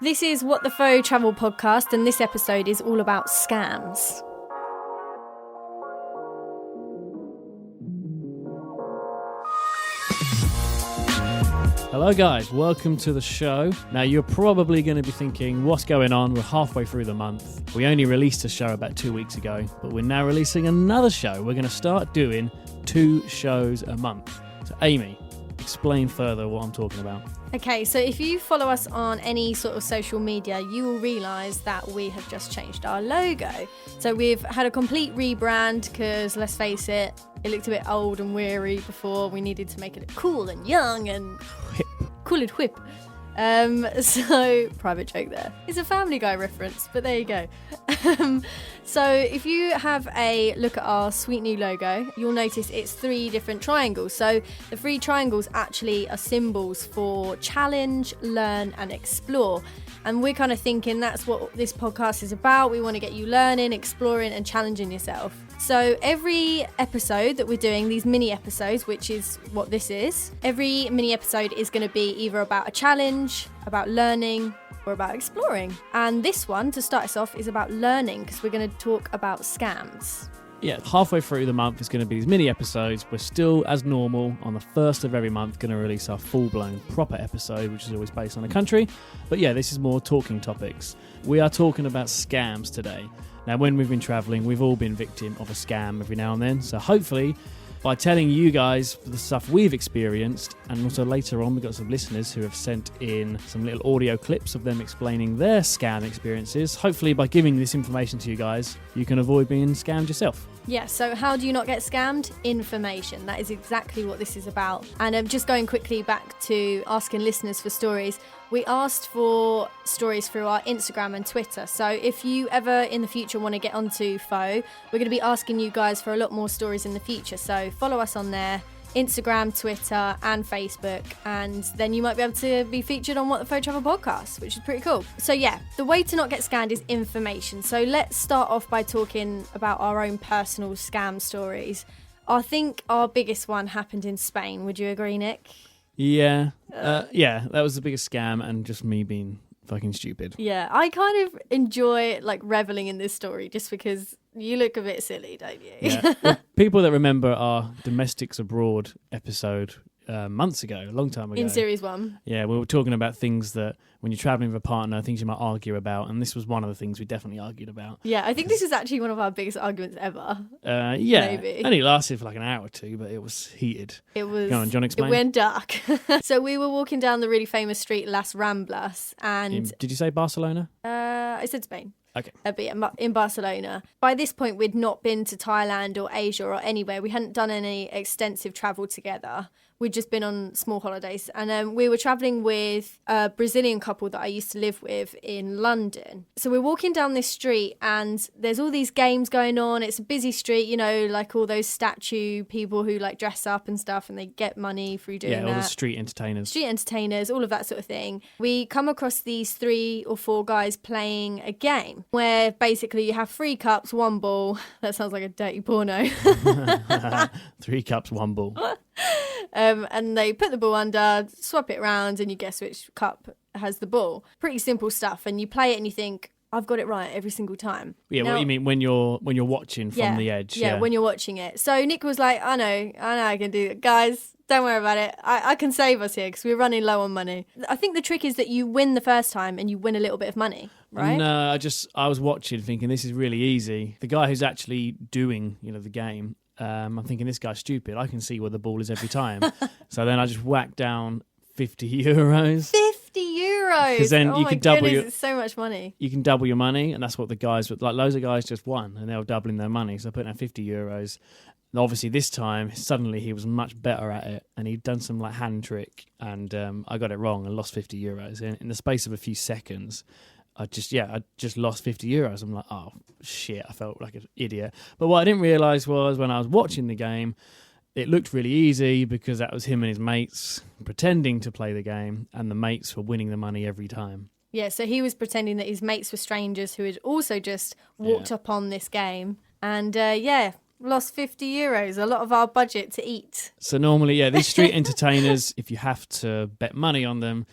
This is What the Faux Travel Podcast, and this episode is all about scams. Hello guys, welcome to the show. Now you're probably going to be thinking, what's going on? We're halfway through the month. We only released a show about 2 weeks ago, but we're now releasing another show. We're going to start doing 2 shows a month. So Amy, explain further what I'm talking about. Okay, so if you follow us on any sort of social media, you will realise that we have just changed our logo. So we've had a complete rebrand because, let's face it, it looked a bit old and weary before. We needed to make it cool and young and Hip. cool and whip. So, private joke there. It's a Family Guy reference, but there you go. So if you have a look at our sweet new logo, you'll notice it's 3 different triangles. So the 3 triangles actually are symbols for challenge, learn and explore. And we're kind of thinking that's what this podcast is about. We want to get you learning, exploring and challenging yourself. So every episode that we're doing, these mini episodes, which is what this is, every mini episode is going to be either about a challenge, about learning, or about exploring. And this one, to start us off, is about learning because we're going to talk about scams. Yeah, halfway through the month is going to be these mini episodes. We're still, as normal, on the first of every month, going to release our full-blown proper episode, which is always based on a country. But yeah, this is more talking topics. We are talking about scams today. Now, when we've been travelling, we've all been victim of a scam every now and then. So hopefully, by telling you guys the stuff we've experienced, and also later on, we've got some listeners who have sent in some little audio clips of them explaining their scam experiences. Hopefully, by giving this information to you guys, you can avoid being scammed yourself. Yeah, so how do you not get scammed? Information. That is exactly what this is about. And just going quickly back to asking listeners for stories, we asked for stories through our Instagram and Twitter. So if you ever in the future want to get onto Faux, we're going to be asking you guys for a lot more stories in the future. So follow us on there, Instagram, Twitter and Facebook, and then you might be able to be featured on What the Faux Travel Podcast, which is pretty cool. So yeah, the way to not get scammed is information. So let's start off by talking about our own personal scam stories. I think our biggest one happened in Spain. Would you agree, Nick? Yeah, that was the biggest scam, and just me being fucking stupid. Yeah, I kind of enjoy reveling in this story just because you look a bit silly, don't you? Yeah. Well, people that remember our Domestics Abroad episode months ago, a long time ago. In series 1. Yeah, we were talking about things that when you're travelling with a partner, things you might argue about, and this was one of the things we definitely argued about. Yeah, I think this is actually one of our biggest arguments ever. Yeah, maybe. It only lasted for like an hour or 2, but it was heated. It was. Go on, John, explain. It went dark. So we were walking down the really famous street Las Ramblas, and Did you say Barcelona? I said Spain. Okay. But yeah, in Barcelona. By this point, we'd not been to Thailand or Asia or anywhere. We hadn't done any extensive travel together. We'd just been on small holidays. And we were travelling with a Brazilian couple that I used to live with in London. So we're walking down this street and there's all these games going on. It's a busy street, you know, like all those statue people who dress up and stuff and they get money through doing that. Yeah, all the street entertainers. Street entertainers, all of that sort of thing. We come across these 3 or 4 guys playing a game where basically you have 3 cups, 1 ball. That sounds like a dirty porno. 3 cups, 1 ball. And they put the ball under, swap it around, and you guess which cup has the ball. Pretty simple stuff. And you play it and you think, I've got it right every single time. Yeah, now, what you mean when you're watching from the edge. Yeah, when you're watching it. So Nick was like, I know I can do it. Guys, don't worry about it. I can save us here because we're running low on money. I think the trick is that you win the first time and you win a little bit of money, right? No, I was watching thinking this is really easy. The guy who's actually doing, the game, I'm thinking this guy's stupid. I can see where the ball is every time. So then I just whacked down 50 euros. 50 euros! Because then you can double it's so much money. You can double your money, and that's what the guys, loads of guys just won, and they were doubling their money. So I put down 50 euros. And obviously this time, suddenly he was much better at it, and he'd done some hand trick, and I got it wrong and lost 50 euros. In the space of a few seconds, I just lost 50 euros. I'm like, oh, shit, I felt like an idiot. But what I didn't realise was when I was watching the game, it looked really easy because that was him and his mates pretending to play the game, and the mates were winning the money every time. Yeah, so he was pretending that his mates were strangers who had also just walked up on this game. And lost 50 euros, a lot of our budget to eat. So normally, these street entertainers, if you have to bet money on them,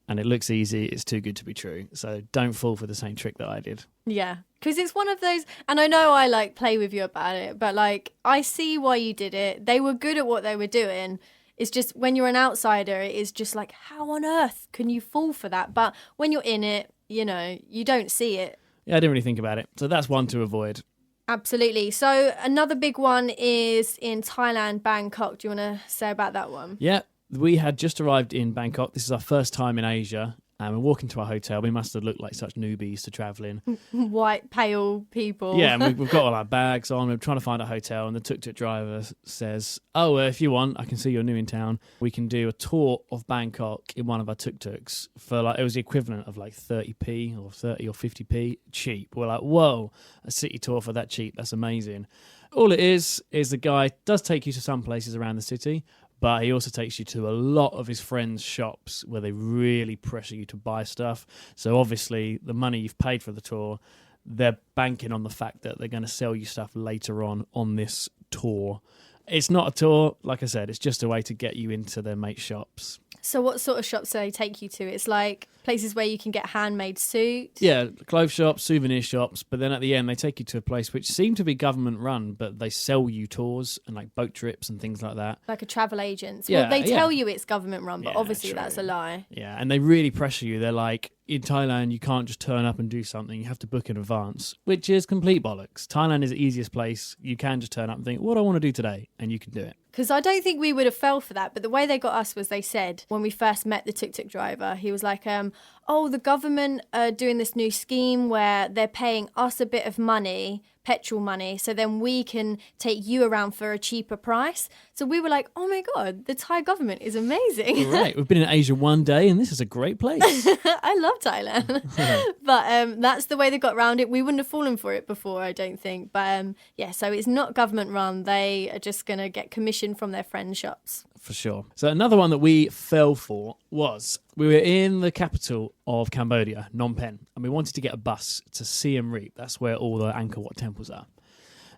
and it looks easy, it's too good to be true. So don't fall for the same trick that I did. Yeah, because it's one of those, and I know I like play with you about it, but like I see why you did it. They were good at what they were doing. It's just when you're an outsider, it is just like, how on earth can you fall for that? But when you're in it, you know, you don't see it. Yeah, I didn't really think about it. So that's one to avoid. Absolutely. So another big one is in Thailand, Bangkok. Do you want to say about that one? Yeah, we had just arrived in Bangkok. This is our first time in Asia. And we're walking to our hotel. We must have looked like such newbies to travelling. White, pale people. Yeah, and we've got all our bags on. We're trying to find a hotel. And the tuk-tuk driver says, if you want, I can see you're new in town. We can do a tour of Bangkok in one of our tuk-tuks for like, it was the equivalent of like 30p or 30 or 50p. Cheap. We're like, whoa, a city tour for that cheap. That's amazing. All it is the guy does take you to some places around the city, but he also takes you to a lot of his friends' shops where they really pressure you to buy stuff. So obviously the money you've paid for the tour, they're banking on the fact that they're going to sell you stuff later on this tour. It's not a tour, like I said, it's just a way to get you into their mates' shops. So what sort of shops do they take you to? It's like places where you can get handmade suits? Yeah, clothes shops, souvenir shops, but then at the end they take you to a place which seemed to be government run, but they sell you tours and like boat trips and things like that. Like a travel agent. Yeah, Well, they tell you it's government run, but Yeah, obviously true. that's a lie. Yeah, and they really pressure you. They're like, in Thailand, you can't just turn up and do something. You have to book in advance, which is complete bollocks. Thailand is the easiest place. You can just turn up and think, what do I want to do today? And you can do it. Because I don't think we would have fell for that. But the way they got us was they said, when we first met the tuk-tuk driver, he was like, the government are doing this new scheme where they're paying us a bit of money, petrol money, so then we can take you around for a cheaper price. So we were like, oh my God, the Thai government is amazing. Right, we've been in Asia one day and this is a great place. I love Thailand. But that's the way they got around it. We wouldn't have fallen for it before, I don't think. But so it's not government run. They are just going to get commission from their friend shops. For sure. So another one that we fell for was we were in the capital of Cambodia, Phnom Penh, and we wanted to get a bus to Siem Reap. That's where all the Angkor Wat temples are.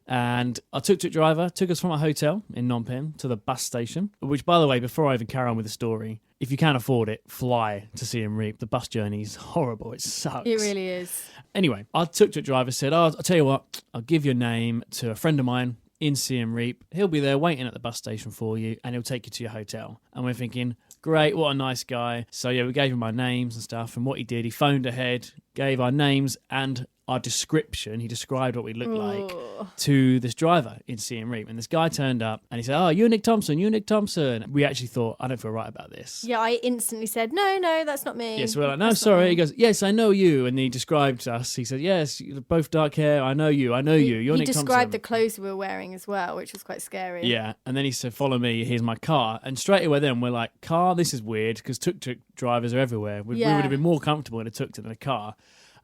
And our tuk-tuk driver took us from our hotel in Phnom Penh to the bus station, which, by the way, before I even carry on with the story, if you can afford it, fly to Siem Reap. The bus journey is horrible. It sucks. It really is. Anyway, our tuk-tuk driver said, I'll tell you what, I'll give your name to a friend of mine in Siem Reap. He'll be there waiting at the bus station for you and he'll take you to your hotel. And we're thinking, great, what a nice guy. So yeah, we gave him our names and stuff. And what he did, he phoned ahead, gave our names and our description. He described what we looked like to this driver in Siem Reap. And this guy turned up and he said, you're Nick Thompson, you're Nick Thompson. We actually thought, I don't feel right about this. Yeah, I instantly said, no, that's not me. Yes, so we're like, no, That's sorry. not He me. goes, yes, I know you. And he described us. He said, yes, you're both dark hair. I know you. I know you. You're He Nick described Thompson. the clothes we were wearing as well, which was quite scary. Yeah, and then he said, follow me, here's my car. And straight away then we're like, car, this is weird, because tuk-tuk drivers are everywhere. We would have been more comfortable in a tuk-tuk than a car.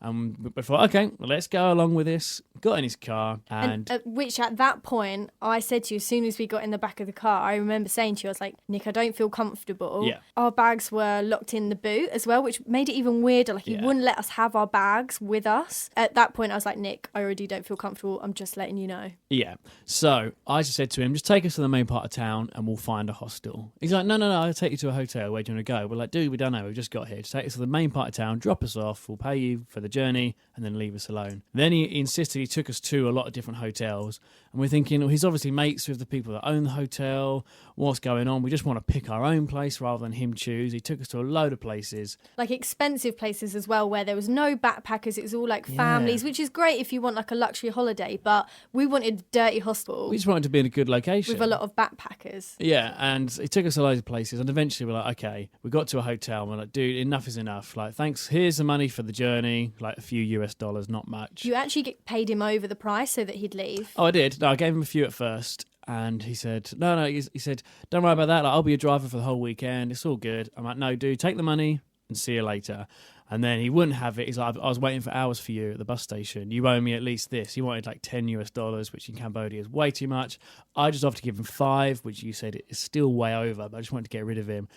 We thought, okay, well, let's go along with this. Got in his car and Which at that point, I said to you, as soon as we got in the back of the car, I remember saying to you, I was like, Nick, I don't feel comfortable. Yeah. Our bags were locked in the boot as well, which made it even weirder. Like, he Yeah. wouldn't let us have our bags with us. At that point, I was like, Nick, I already don't feel comfortable. I'm just letting you know. yeah. So I just said to him, just take us to the main part of town and we'll find a hostel. He's like, no, I'll take you to a hotel. Where do you want to go? We're like, dude, we don't know. We've just got here. Just take us to the main part of town, drop us off. We'll pay you for the journey and then leave us alone. Then he insisted he took us to a lot of different hotels. And we're thinking, well, he's obviously mates with the people that own the hotel. What's going on? We just want to pick our own place rather than him choose. He took us to a load of places. Like expensive places as well, where there was no backpackers. It was all like families, which is great if you want like a luxury holiday. But we wanted a dirty hostel We just wanted to be in a good location. with a lot of backpackers. Yeah, and he took us to loads of places, and eventually we're like, okay, we got to a hotel, and we're like, dude, enough is enough. Like, thanks, here's the money for the journey, like a few US dollars, not much. You actually paid him over the price so that he'd leave. Oh, I did. No, I gave him a few at first, and he said, no, he said, don't worry about that. Like, I'll be your driver for the whole weekend. It's all good. I'm like, no, dude, take the money and see you later. And then he wouldn't have it. He's like, I was waiting for hours for you at the bus station. You owe me at least this. He wanted like 10 US dollars, which in Cambodia is way too much. I just offered to give him 5, which you said is still way over, but I just wanted to get rid of him.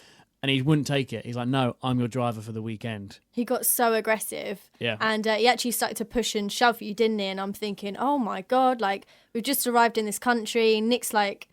And he wouldn't take it. He's like, no, I'm your driver for the weekend. He got so aggressive. Yeah. And he actually started to push and shove you, didn't he? And I'm thinking, oh my God, like, we've just arrived in this country. Nick's like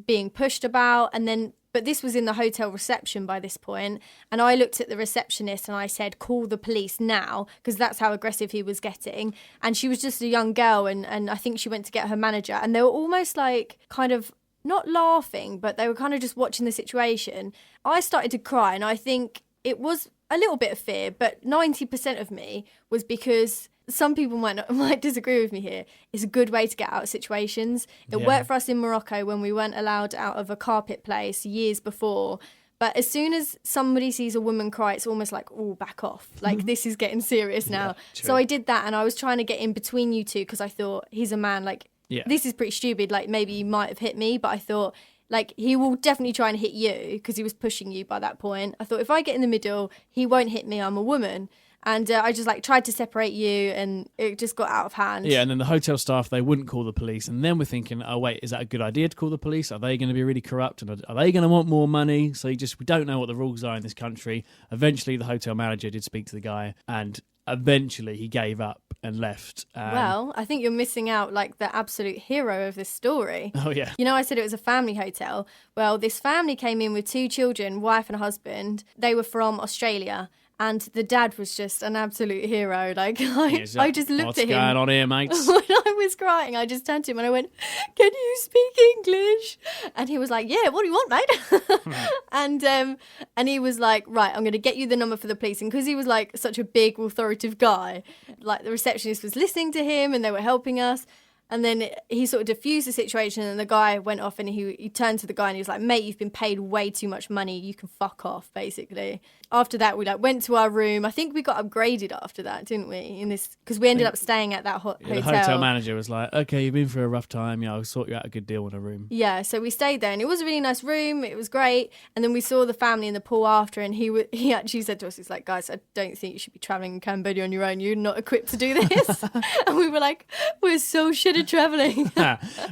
being pushed about. And then But this was in the hotel reception by this point, and I looked at the receptionist and I said, call the police now, because that's how aggressive he was getting. And she was just a young girl, and I think she went to get her manager, and they were almost like kind of not laughing, but they were kind of just watching the situation. I started to cry, and I think it was a little bit of fear, but 90% of me was because some people might disagree with me here. It's a good way to get out of situations. It worked for us in Morocco when we weren't allowed out of a carpet place years before. But as soon as somebody sees a woman cry, it's almost like, oh, back off. Like, this is getting serious now. So I did that, and I was trying to get in between you two because I thought, he's a man. Like, this is pretty stupid. Like, maybe he might have hit me, but I thought, like, he will definitely try and hit you because he was pushing you by that point. I thought, if I get in the middle, he won't hit me. I'm a woman. And I just like tried to separate you, and it just got out of hand. Yeah, and then the hotel staff, they wouldn't call the police. And then we're thinking, oh, wait, is that a good idea to call the police? Are they going to be really corrupt? And are they going to want more money? So we don't know what the rules are in this country. Eventually, the hotel manager did speak to the guy, and eventually he gave up and left. Well, I think you're missing out like the absolute hero of this story. Oh, yeah. You know, I said it was a family hotel. Well, this family came in with 2 children, wife and a husband. They were from Australia. And the dad was just an absolute hero. Like, I just looked at him. What's going on here, mates? When I was crying, I just turned to him and I went, can you speak English? And he was like, yeah, what do you want, mate? And he was like, right, I'm going to get you the number for the police. And because he was like such a big, authoritative guy, like the receptionist was listening to him and they were helping us. And then he sort of diffused the situation, and the guy went off, and he turned to the guy and he was like, mate, you've been paid way too much money. You can fuck off, basically. After that, we like went to our room. I think we got upgraded after that, didn't we? In this, because we ended up staying at that hotel. The hotel manager was like, okay, you've been through a rough time. I'll sort you out a good deal on a room. Yeah, so we stayed there, and it was a really nice room. It was great. And then we saw the family in the pool after, and he actually said to us, he's like, guys, I don't think you should be traveling in Cambodia on your own. You're not equipped to do this. And we were like, we're so shit at traveling.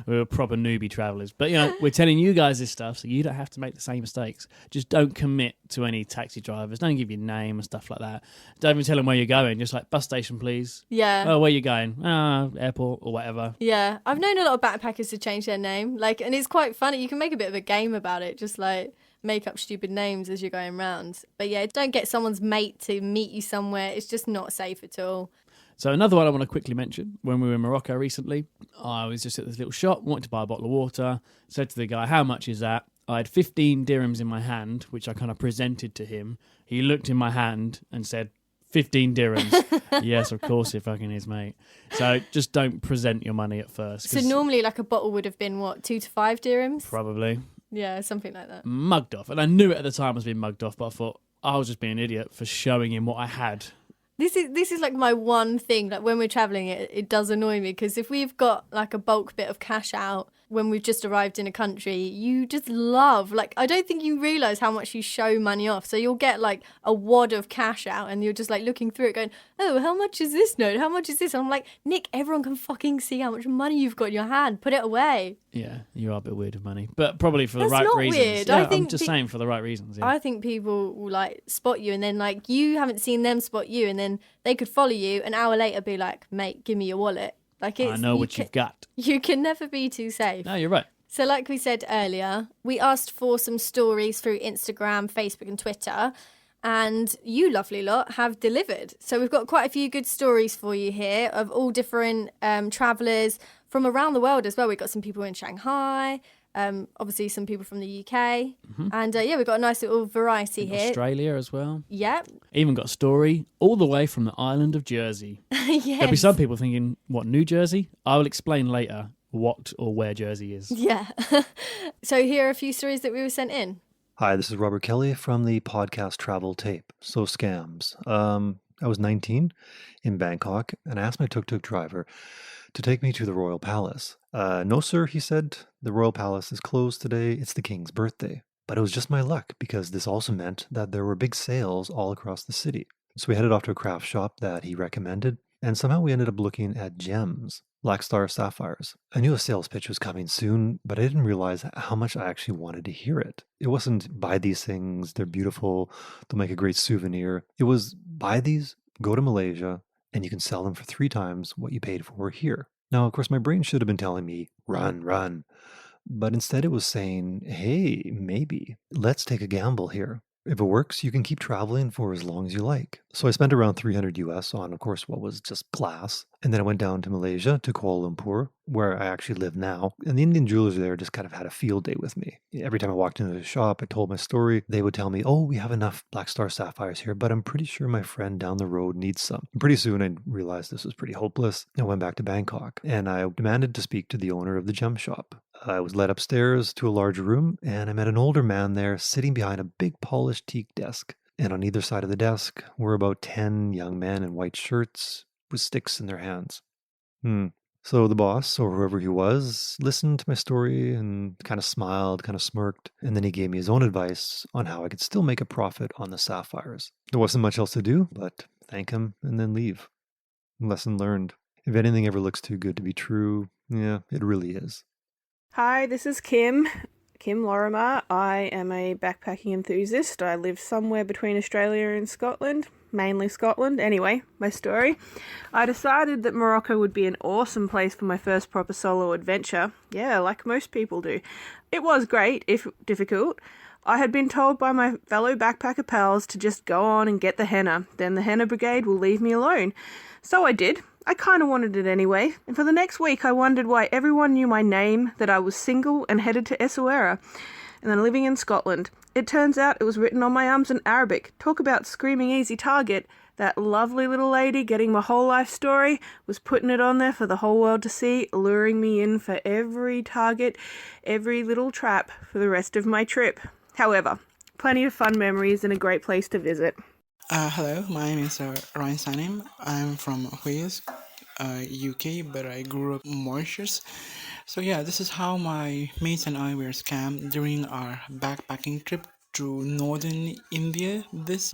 We were proper newbie travelers. But, we're telling you guys this stuff so you don't have to make the same mistakes. Just don't commit to any taxi drivers. Don't give your name and stuff like that. Don't even tell them where you're going. Just like, bus station, please. Yeah. Oh, where you going? Airport or whatever. Yeah. I've known a lot of backpackers to change their name. Like, and it's quite funny. You can make a bit of a game about it. Just like make up stupid names as you're going around. But yeah, don't get someone's mate to meet you somewhere. It's just not safe at all. So another one I want to quickly mention, when we were in Morocco recently, I was just at this little shop, wanted to buy a bottle of water, said to the guy, how much is that? I had 15 dirhams in my hand, which I kind of presented to him. He looked in my hand and said, 15 dirhams. Yes, of course it fucking is, mate. So just don't present your money at first. So normally like a bottle would have been what, 2 to 5 dirhams? Probably. Yeah, something like that. Mugged off. And I knew it at the time I was being mugged off, but I thought I was just being an idiot for showing him what I had. This is like my one thing, like when we're traveling, it does annoy me because if we've got like a bulk bit of cash out when we've just arrived in a country, you just love, like, I don't think you realise how much you show money off. So you'll get like a wad of cash out and you're just like looking through it going, oh, how much is this note? How much is this? And I'm like, Nick, everyone can fucking see how much money you've got in your hand. Put it away. Yeah, you are a bit weird with money, but probably for the That's right not reasons. Weird. Yeah, I think I'm just saying for the right reasons. Yeah. I think people will like spot you and then like you haven't seen them spot you and then they could follow you an hour later be like, mate, give me your wallet. Like I know what you've got. You can never be too safe. No, you're right. So like we said earlier, we asked for some stories through Instagram, Facebook and Twitter, and you lovely lot have delivered. So we've got quite a few good stories for you here of all different travellers from around the world as well. We've got some people in Shanghai, obviously some people from the UK, and we've got a nice little variety here. Australia as well. Yep. Even got a story all the way from the island of Jersey. Yes. There'll be some people thinking, what, New Jersey? I will explain later what or where Jersey is. Yeah. So here are a few stories that we were sent in. Hi, this is Robert Kelly from the podcast Travel Tape. So scams. I was 19 in Bangkok and I asked my tuk-tuk driver to take me to the Royal Palace. No, sir, he said. The Royal Palace is closed today. It's the king's birthday. But it was just my luck because this also meant that there were big sales all across the city. So we headed off to a craft shop that he recommended and somehow we ended up looking at gems. Black Star sapphires. I knew a sales pitch was coming soon, but I didn't realize how much I actually wanted to hear it. It wasn't buy these things, they're beautiful, they'll make a great souvenir. It was buy these, go to Malaysia, and you can sell them for 3 times what you paid for here. Now, of course, my brain should have been telling me, run, run. but instead it was saying, hey, maybe, let's take a gamble here. If it works, you can keep traveling for as long as you like. So I spent around 300 US on, of course, what was just glass. And then I went down to Malaysia, to Kuala Lumpur, where I actually live now. And the Indian jewelers there just kind of had a field day with me. Every time I walked into the shop, I told my story. They would tell me, oh, we have enough Black Star sapphires here, but I'm pretty sure my friend down the road needs some. And pretty soon I realized this was pretty hopeless. I went back to Bangkok and I demanded to speak to the owner of the gem shop. I was led upstairs to a large room, and I met an older man there sitting behind a big polished teak desk. And on either side of the desk were about 10 young men in white shirts with sticks in their hands. So the boss, or whoever he was, listened to my story and kind of smiled, kind of smirked, and then he gave me his own advice on how I could still make a profit on the sapphires. There wasn't much else to do but thank him and then leave. Lesson learned. If anything ever looks too good to be true, yeah, it really is. Hi, this is Kim Lorimer. I am a backpacking enthusiast. I live somewhere between Australia and Scotland, mainly Scotland. Anyway, my story. I decided that Morocco would be an awesome place for my first proper solo adventure. Yeah, like most people do. It was great, if difficult. I had been told by my fellow backpacker pals to just go on and get the henna, then the henna brigade will leave me alone. So I did. I kind of wanted it anyway, and for the next week I wondered why everyone knew my name, that I was single and headed to Essaouira, and then living in Scotland. It turns out it was written on my arms in Arabic. Talk about screaming easy target. That lovely little lady getting my whole life story was putting it on there for the whole world to see, luring me in for every target, every little trap for the rest of my trip. However, plenty of fun memories and a great place to visit. Hello, my name is Ryan Sanim. I'm from Wales, UK, but I grew up in Mauritius. So yeah, this is how my mates and I were scammed during our backpacking trip to northern India this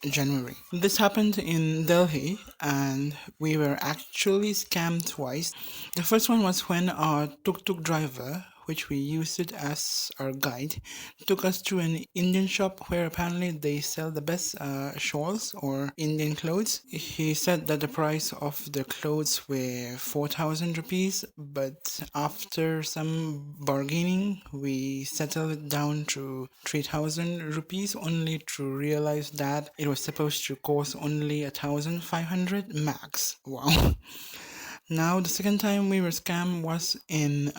January. This happened in Delhi and we were actually scammed twice. The first one was when our tuk-tuk driver, which we used it as our guide, took us to an Indian shop where apparently they sell the best shawls or Indian clothes. He said that the price of the clothes were 4,000 rupees, but after some bargaining, we settled it down to 3,000 rupees, only to realize that it was supposed to cost only 1,500 max. Wow. Now, the second time we were scammed was in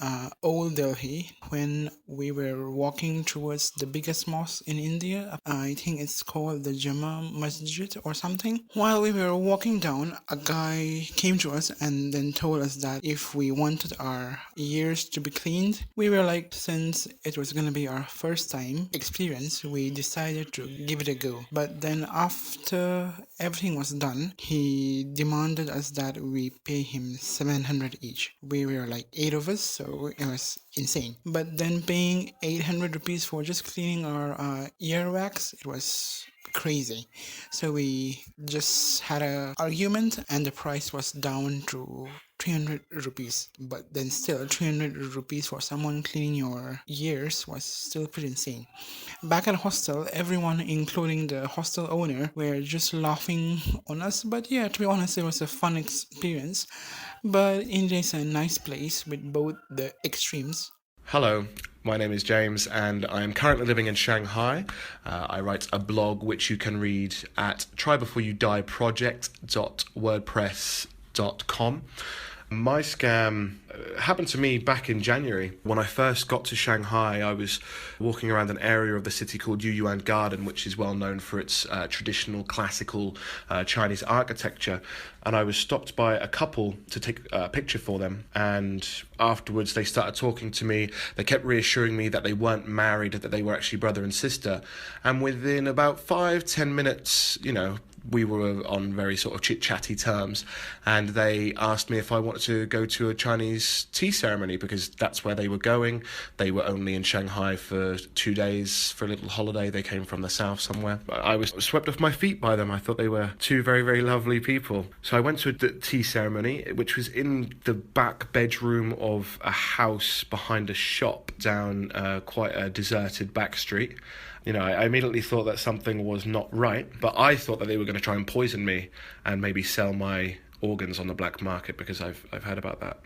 Old Delhi when we were walking towards the biggest mosque in India. I think it's called the Jama Masjid or something. While we were walking down, a guy came to us and then told us that if we wanted our ears to be cleaned, we were like, since it was going to be our first time experience, we decided to give it a go. But then after everything was done, he demanded us that we pay him 700 each. We were like 8 of us, so it was insane. But then paying 800 rupees for just cleaning our earwax, it was crazy. So we just had an argument and the price was down to 300 rupees. But then still 300 rupees for someone cleaning your ears was still pretty insane. Back at hostel, everyone including the hostel owner were just laughing on us. But yeah, to be honest, it was a fun experience. But India is a nice place with both the extremes. Hello, my name is James and I am currently living in Shanghai. I write a blog which you can read at trybeforeyouDieProject.wordpress.com. My scam happened to me back in January. When I first got to Shanghai, I was walking around an area of the city called Yuyuan Garden, which is well known for its traditional classical Chinese architecture. And I was stopped by a couple to take a picture for them. And afterwards, they started talking to me. They kept reassuring me that they weren't married, that they were actually brother and sister. And within about 5-10 minutes, we were on very sort of chit-chatty terms, and they asked me if I wanted to go to a Chinese tea ceremony because that's where they were going. They were only in Shanghai for 2 days for a little holiday. They came from the south somewhere. I was swept off my feet by them. I thought they were two very, very lovely people. So I went to a tea ceremony, which was in the back bedroom of a house behind a shop down quite a deserted back street. I immediately thought that something was not right, but I thought that they were going to try and poison me and maybe sell my organs on the black market because I've heard about that.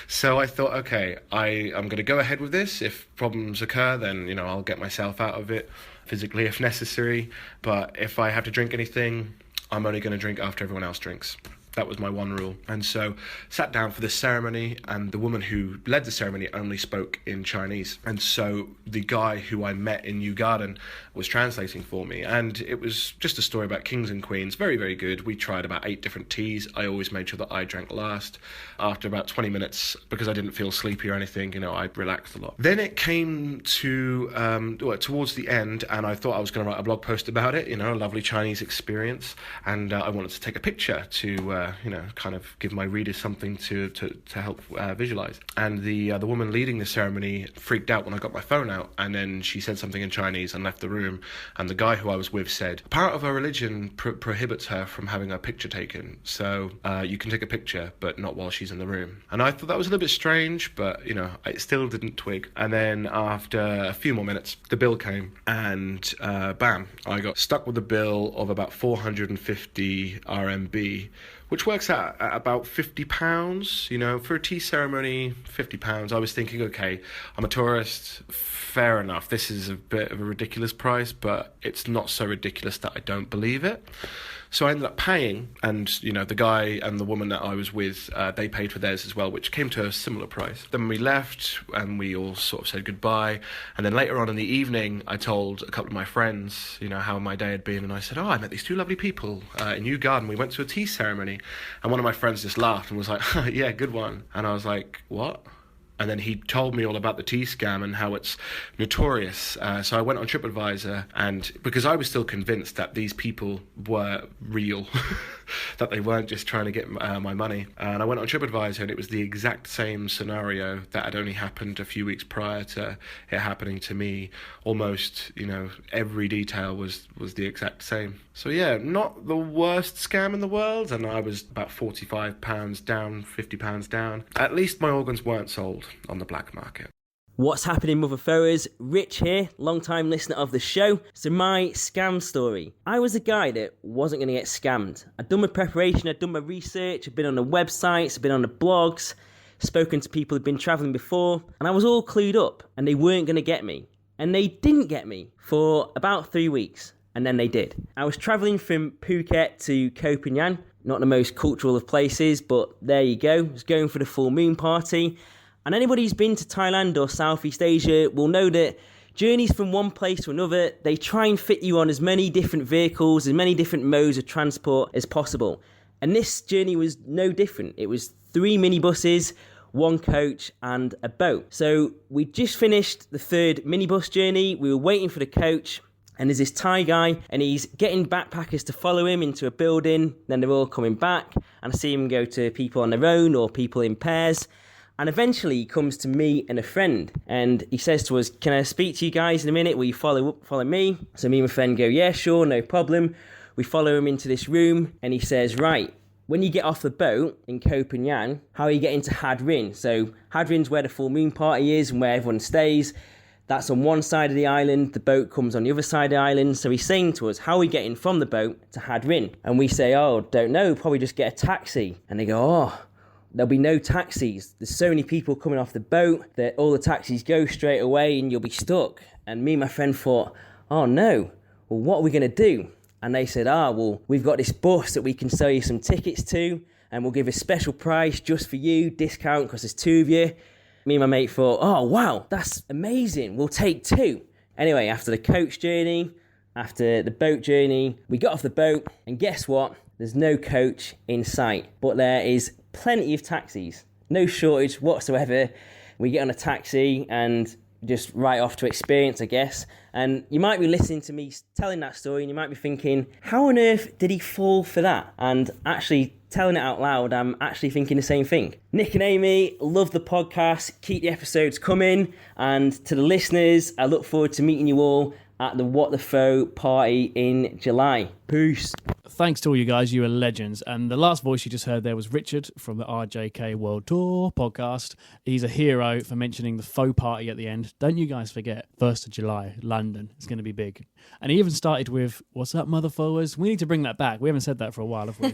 So I thought, okay, I'm going to go ahead with this. If problems occur, then, I'll get myself out of it physically if necessary. But if I have to drink anything, I'm only going to drink after everyone else drinks. That was my one rule. And so sat down for this ceremony, and the woman who led the ceremony only spoke in Chinese. And so the guy who I met in Kew Garden was translating for me. And it was just a story about kings and queens. Very, very good. We tried about 8 different teas. I always made sure that I drank last. After about 20 minutes, because I didn't feel sleepy or anything, I relaxed a lot. Then it came to towards the end, and I thought I was going to write a blog post about it, a lovely Chinese experience. And I wanted to take a picture to kind of give my readers something to help visualize. And the woman leading the ceremony freaked out when I got my phone out, and then she said something in Chinese and left the room. And the guy who I was with said, part of her religion prohibits her from having a picture taken, so you can take a picture, but not while she's in the room. And I thought that was a little bit strange, but I still didn't twig. And then after a few more minutes, the bill came, and bam, I got stuck with a bill of about 450 RMB, which works out at about £50, for a tea ceremony, £50. I was thinking, okay, I'm a tourist, fair enough. This is a bit of a ridiculous price, but it's not so ridiculous that I don't believe it. So I ended up paying, and, the guy and the woman that I was with, they paid for theirs as well, which came to a similar price. Then we left, and we all sort of said goodbye. And then later on in the evening, I told a couple of my friends, how my day had been. And I said, I met these 2 lovely people in Kew Garden. We went to a tea ceremony. And one of my friends just laughed and was like, yeah, good one. And I was like, what? And then he told me all about the tea scam and how it's notorious. So I went on TripAdvisor, and because I was still convinced that these people were real, that they weren't just trying to get my money. And I went on TripAdvisor, and it was the exact same scenario that had only happened a few weeks prior to it happening to me. Almost, every detail was the exact same. So yeah, not the worst scam in the world, and I was about £45 down, £50 down. At least my organs weren't sold on the black market. What's happening, Mother Throwers? Rich here, long-time listener of the show. So my scam story. I was a guy that wasn't going to get scammed. I'd done my preparation, I'd done my research, I'd been on the websites, I'd been on the blogs, spoken to people who'd been travelling before, and I was all clued up, and they weren't going to get me. And they didn't get me for about 3 weeks, and then they did. I was travelling from Phuket to Koh Phangan, not the most cultural of places, but there you go. I was going for the full moon party. And anybody who's been to Thailand or Southeast Asia will know that journeys from one place to another, they try and fit you on as many different vehicles, as many different modes of transport as possible. And this journey was no different. It was 3 minibuses, 1 coach and a boat. So we just finished the 3rd minibus journey. We were waiting for the coach. And there's this Thai guy, and he's getting backpackers to follow him into a building. Then they're all coming back, and I see him go to people on their own or people in pairs. And eventually he comes to me and a friend, and he says to us, can I speak to you guys in a minute? Will you follow me? So me and my friend go, yeah, sure, no problem. We follow him into this room, and he says, right, when you get off the boat in Koh Phangan, how are you getting to Hat Rin? So Hat Rin's where the full moon party is and where everyone stays. That's on one side of the island, the boat comes on the other side of the island. So he's saying to us, how are we getting from the boat to Hat Rin? And we say, oh, don't know, probably just get a taxi. And they go, oh, there'll be no taxis. There's so many people coming off the boat that all the taxis go straight away and you'll be stuck. And me and my friend thought, oh no, well, what are we going to do? And they said, well, we've got this bus that we can sell you some tickets to, and we'll give a special price just for you, discount because there's 2 of you. Me and my mate thought, oh, wow, that's amazing. We'll take 2. Anyway, after the coach journey, after the boat journey, we got off the boat, and guess what? There's no coach in sight, but there is plenty of taxis. No shortage whatsoever. We get on a taxi and just right off to experience, I guess. And you might be listening to me telling that story and you might be thinking, how on earth did he fall for that? And actually telling it out loud, I'm actually thinking the same thing. Nick and Amy, love the podcast. Keep the episodes coming. And to the listeners, I look forward to meeting you all at the What the Foe party in July. Peace. Thanks to all you guys, you are legends. And the last voice you just heard there was Richard from the RJK World Tour podcast. He's a hero for mentioning the faux party at the end. Don't you guys forget, 1st of July, London. It's going to be big. And he even started with, what's up, motherfuckers? We need to bring that back. We haven't said that for a while, have we?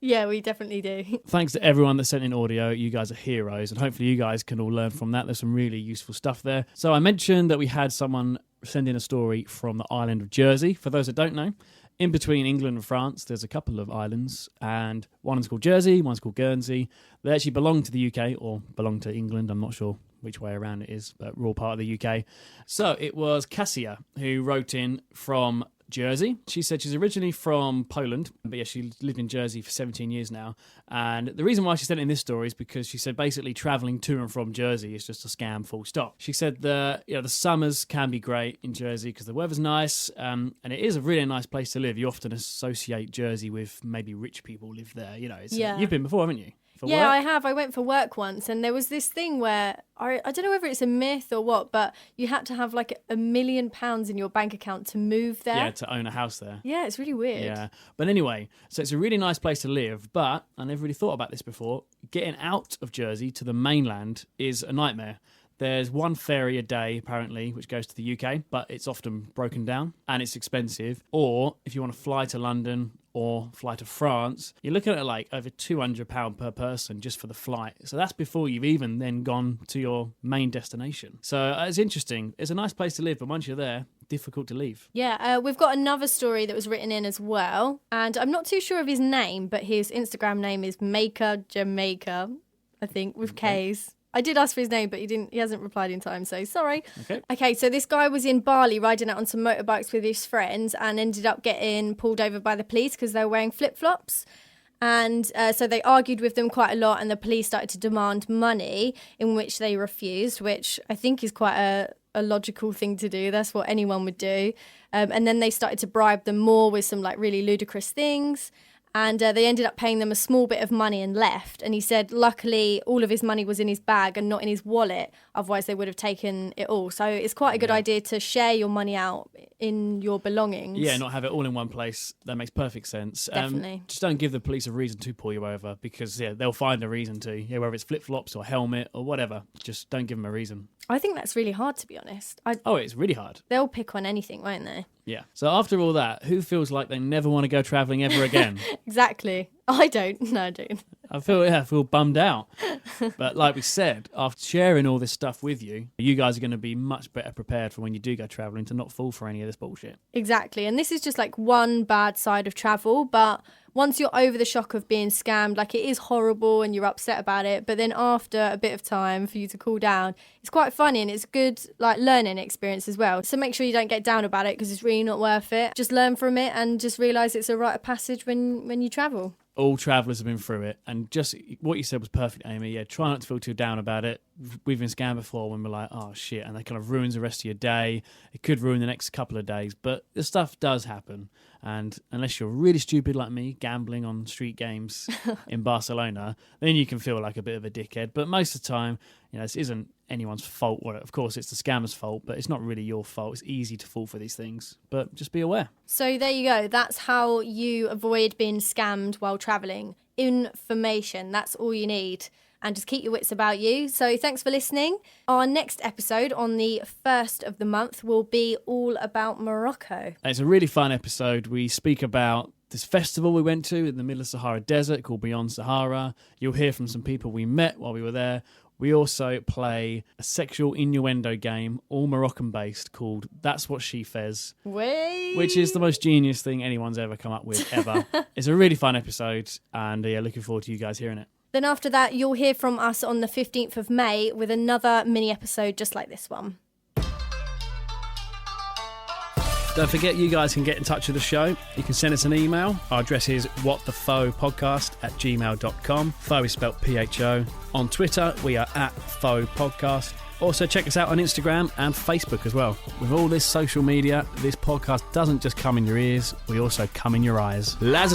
Yeah, we definitely do. Thanks to everyone that sent in audio. You guys are heroes. And hopefully you guys can all learn from that. There's some really useful stuff there. So I mentioned that we had someone send in a story from the island of Jersey. For those that don't know, in between England and France, there's a couple of islands, and one's called Jersey, one's called Guernsey. They actually belong to the UK, or belong to England. I'm not sure which way around it is, but we're all part of the UK. So it was Cassia who wrote in from Jersey. She said she's originally from Poland, but yeah, she lived in Jersey for 17 years now. And the reason why she sent in this story is because she said basically traveling to and from Jersey is just a scam, full stop. She said the summers can be great in Jersey because the weather's nice, and it is a really nice place to live. You often associate Jersey with maybe rich people live there. You've been before, haven't you? For yeah, work? I have. I went for work once, and there was this thing where I don't know whether it's a myth or what, but you had to have like £1 million in your bank account to move there. Yeah, to own a house there. Yeah, it's really weird. Yeah, but anyway, so it's a really nice place to live, but I never really thought about this before. Getting out of Jersey to the mainland is a nightmare. There's one ferry a day, apparently, which goes to the UK, but it's often broken down and it's expensive. Or if you want to fly to London or fly to France, you're looking at like over £200 per person just for the flight. So that's before you've even then gone to your main destination. So it's interesting. It's a nice place to live, but once you're there, difficult to leave. Yeah, we've got another story that was written in as well. And I'm not too sure of his name, but his Instagram name is Maker Jamaica, I think, with K's. I did ask for his name, but he hasn't replied in time, so sorry. Okay, so this guy was in Bali riding out on some motorbikes with his friends and ended up getting pulled over by the police because they were wearing flip-flops. And so they argued with them quite a lot, and the police started to demand money, in which they refused, which I think is quite a logical thing to do. That's what anyone would do. And then they started to bribe them more with some like really ludicrous things. And they ended up paying them a small bit of money and left. And he said, luckily, all of his money was in his bag and not in his wallet. Otherwise, they would have taken it all. So it's quite a good idea to share your money out in your belongings. Yeah, not have it all in one place. That makes perfect sense. Definitely. Just don't give the police a reason to pull you over because, they'll find a reason to. Yeah, whether it's flip-flops or helmet or whatever. Just don't give them a reason. I think that's really hard, to be honest. It's really hard. They'll pick on anything, won't they? Yeah. So after all that, who feels like they never want to go travelling ever again? Exactly. I don't. No, I don't. I feel bummed out. But like we said, after sharing all this stuff with you, you guys are going to be much better prepared for when you do go travelling to not fall for any of this bullshit. Exactly. And this is just like one bad side of travel, but once you're over the shock of being scammed, like it is horrible and you're upset about it, but then after a bit of time for you to cool down, it's quite funny and it's a good like learning experience as well. So make sure you don't get down about it because it's really not worth it. Just learn from it and just realise it's a rite of passage when you travel. All travellers have been through it, and just what you said was perfect, Amy. Yeah, try not to feel too down about it. We've been scammed before when we're like, oh shit, and that kind of ruins the rest of your day. It could ruin the next couple of days, but this stuff does happen. And unless you're really stupid like me, gambling on street games in Barcelona, then you can feel like a bit of a dickhead. But most of the time, this isn't anyone's fault. Well, of course, it's the scammer's fault, but it's not really your fault. It's easy to fall for these things, but just be aware. So there you go. That's how you avoid being scammed while travelling. Information. That's all you need. And just keep your wits about you. So thanks for listening. Our next episode on the 1st of the month will be all about Morocco. It's a really fun episode. We speak about this festival we went to in the middle of Sahara Desert called Beyond Sahara. You'll hear from some people we met while we were there. We also play a sexual innuendo game, all Moroccan-based, called That's What She Fez, which is the most genius thing anyone's ever come up with, ever. It's a really fun episode, and looking forward to you guys hearing it. Then after that, you'll hear from us on the 15th of May with another mini episode just like this one. Don't forget, you guys can get in touch with the show. You can send us an email. Our address is whatthefaux@gmail.com. Faux is spelled PHO. On Twitter, we are @Faux Podcast. Also, check us out on Instagram and Facebook as well. With all this social media, this podcast doesn't just come in your ears, we also come in your eyes. Lads.